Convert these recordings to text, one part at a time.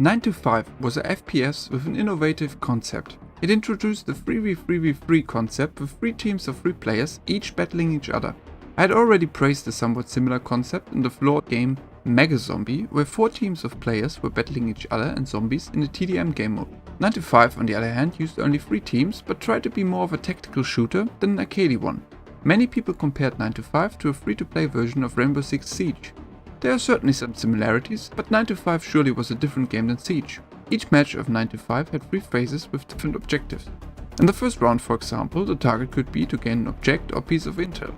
9 to 5 was a FPS with an innovative concept. It introduced the 3v3v3 concept with 3 teams of 3 players, each battling each other. I had already praised a somewhat similar concept in the flawed game Mega Zombie, where 4 teams of players were battling each other and zombies in the TDM game mode. 9 to 5 on the other hand used only 3 teams, but tried to be more of a tactical shooter than an arcadey one. Many people compared 9 to 5 to a free-to-play version of Rainbow Six Siege. There are certainly some similarities, but 9 to 5 surely was a different game than Siege. Each match of 9 to 5 had 3 phases with different objectives. In the first round, for example, the target could be to gain an object or piece of intel.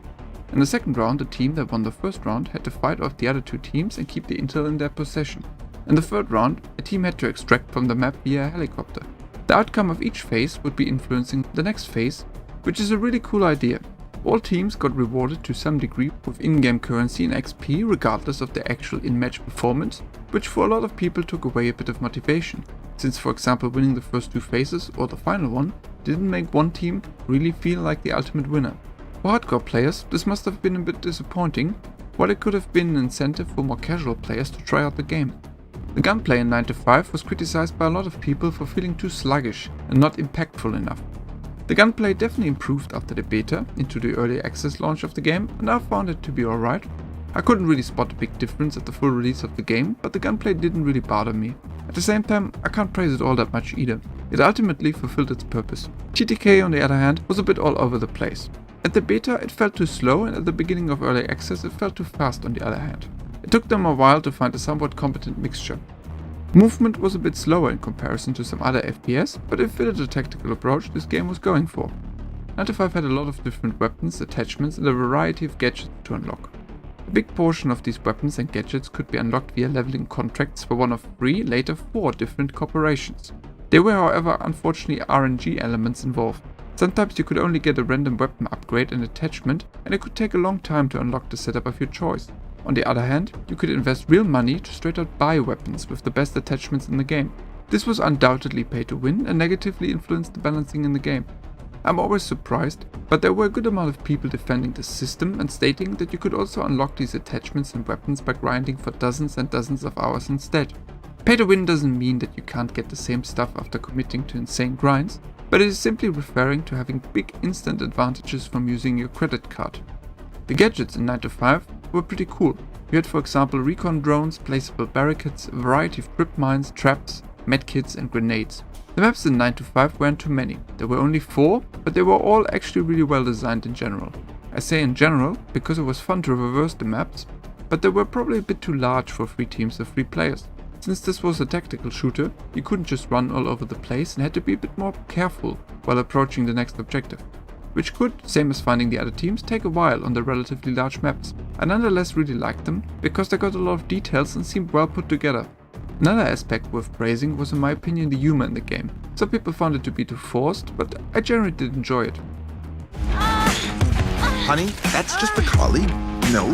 In the second round, the team that won the first round had to fight off the other 2 teams and keep the intel in their possession. In the third round, a team had to extract from the map via a helicopter. The outcome of each phase would be influencing the next phase, which is a really cool idea. All teams got rewarded to some degree with in-game currency and XP regardless of their actual in-match performance, which for a lot of people took away a bit of motivation, since for example winning the first 2 phases or the final one didn't make one team really feel like the ultimate winner. For hardcore players, this must have been a bit disappointing, while it could have been an incentive for more casual players to try out the game. The gunplay in 9 to 5 was criticized by a lot of people for feeling too sluggish and not impactful enough. The gunplay definitely improved after the beta into the early access launch of the game, and I found it to be alright. I couldn't really spot a big difference at the full release of the game, but the gunplay didn't really bother me. At the same time, I can't praise it all that much either. It ultimately fulfilled its purpose. GTK on the other hand was a bit all over the place. At the beta it felt too slow, and at the beginning of early access it felt too fast on the other hand. It took them a while to find a somewhat competent mixture. Movement was a bit slower in comparison to some other FPS, but it fitted the tactical approach this game was going for. 9 to 5 had a lot of different weapons, attachments and a variety of gadgets to unlock. A big portion of these weapons and gadgets could be unlocked via leveling contracts for one of 3, later 4 different corporations. There were however unfortunately RNG elements involved. Sometimes you could only get a random weapon upgrade and attachment, and it could take a long time to unlock the setup of your choice. On the other hand, you could invest real money to straight out buy weapons with the best attachments in the game. This was undoubtedly pay to win and negatively influenced the balancing in the game. I'm always surprised, but there were a good amount of people defending the system and stating that you could also unlock these attachments and weapons by grinding for dozens and dozens of hours instead. Pay to win doesn't mean that you can't get the same stuff after committing to insane grinds, but it is simply referring to having big instant advantages from using your credit card. The gadgets in 9 to 5 were pretty cool. You had for example recon drones, placeable barricades, a variety of crypt mines, traps, medkits and grenades. The maps in 9 to 5 weren't too many. There were only 4, but they were all actually really well designed in general. I say in general because it was fun to reverse the maps, but they were probably a bit too large for 3 teams of 3 players. Since this was a tactical shooter, you couldn't just run all over the place and had to be a bit more careful while approaching the next objective, which could, same as finding the other teams, take a while on the relatively large maps. I nonetheless really liked them because they got a lot of details and seemed well put together. Another aspect worth praising was in my opinion the humor in the game. Some people found it to be too forced, but I generally did enjoy it. Honey, that's just a colleague. No,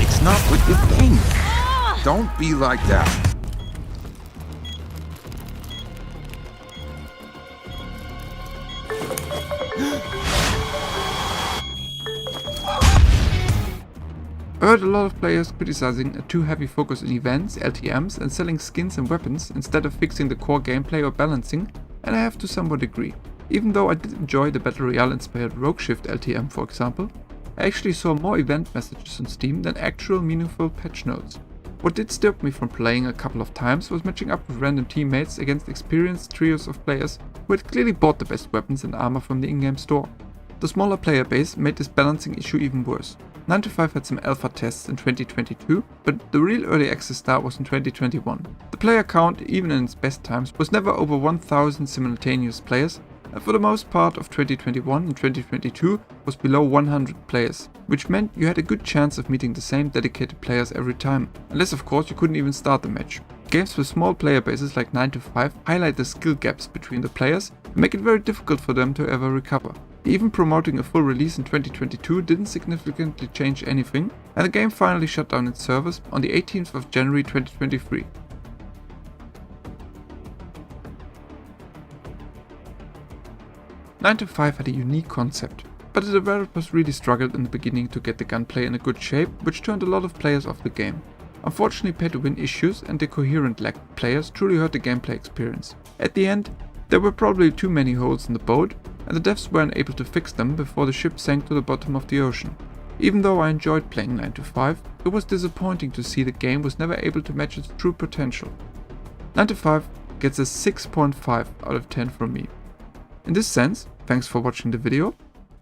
it's not what you think. Don't be like that. I heard a lot of players criticizing a too heavy focus on events, LTMs and selling skins and weapons instead of fixing the core gameplay or balancing, and I have to somewhat agree. Even though I did enjoy the Battle Royale inspired Rogue Shift LTM for example, I actually saw more event messages on Steam than actual meaningful patch notes. What did stop me from playing a couple of times was matching up with random teammates against experienced trios of players who had clearly bought the best weapons and armor from the in-game store. The smaller player base made this balancing issue even worse. 9 to 5 had some alpha tests in 2022, but the real early access start was in 2021. The player count, even in its best times, was never over 1000 simultaneous players, and for the most part of 2021 and 2022 was below 100 players, which meant you had a good chance of meeting the same dedicated players every time, unless of course you couldn't even start the match. Games with small player bases like 9 to 5 highlight the skill gaps between the players and make it very difficult for them to ever recover. Even promoting a full release in 2022 didn't significantly change anything, and the game finally shut down its servers on the 18th of January 2023. Nine to 5 had a unique concept, but the developers really struggled in the beginning to get the gunplay in a good shape, which turned a lot of players off the game. Unfortunately, pay-to-win issues and the coherent lag players truly hurt the gameplay experience. At the end, there were probably too many holes in the boat, and the devs weren't able to fix them before the ship sank to the bottom of the ocean. Even though I enjoyed playing 9 to 5, it was disappointing to see the game was never able to match its true potential. 9 to 5 gets a 6.5 out of 10 from me. In this sense, thanks for watching the video,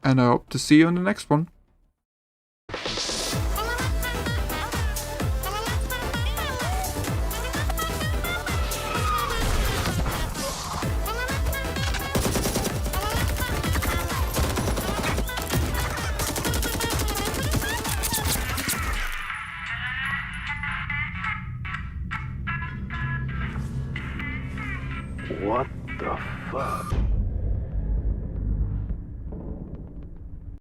and I hope to see you in the next one.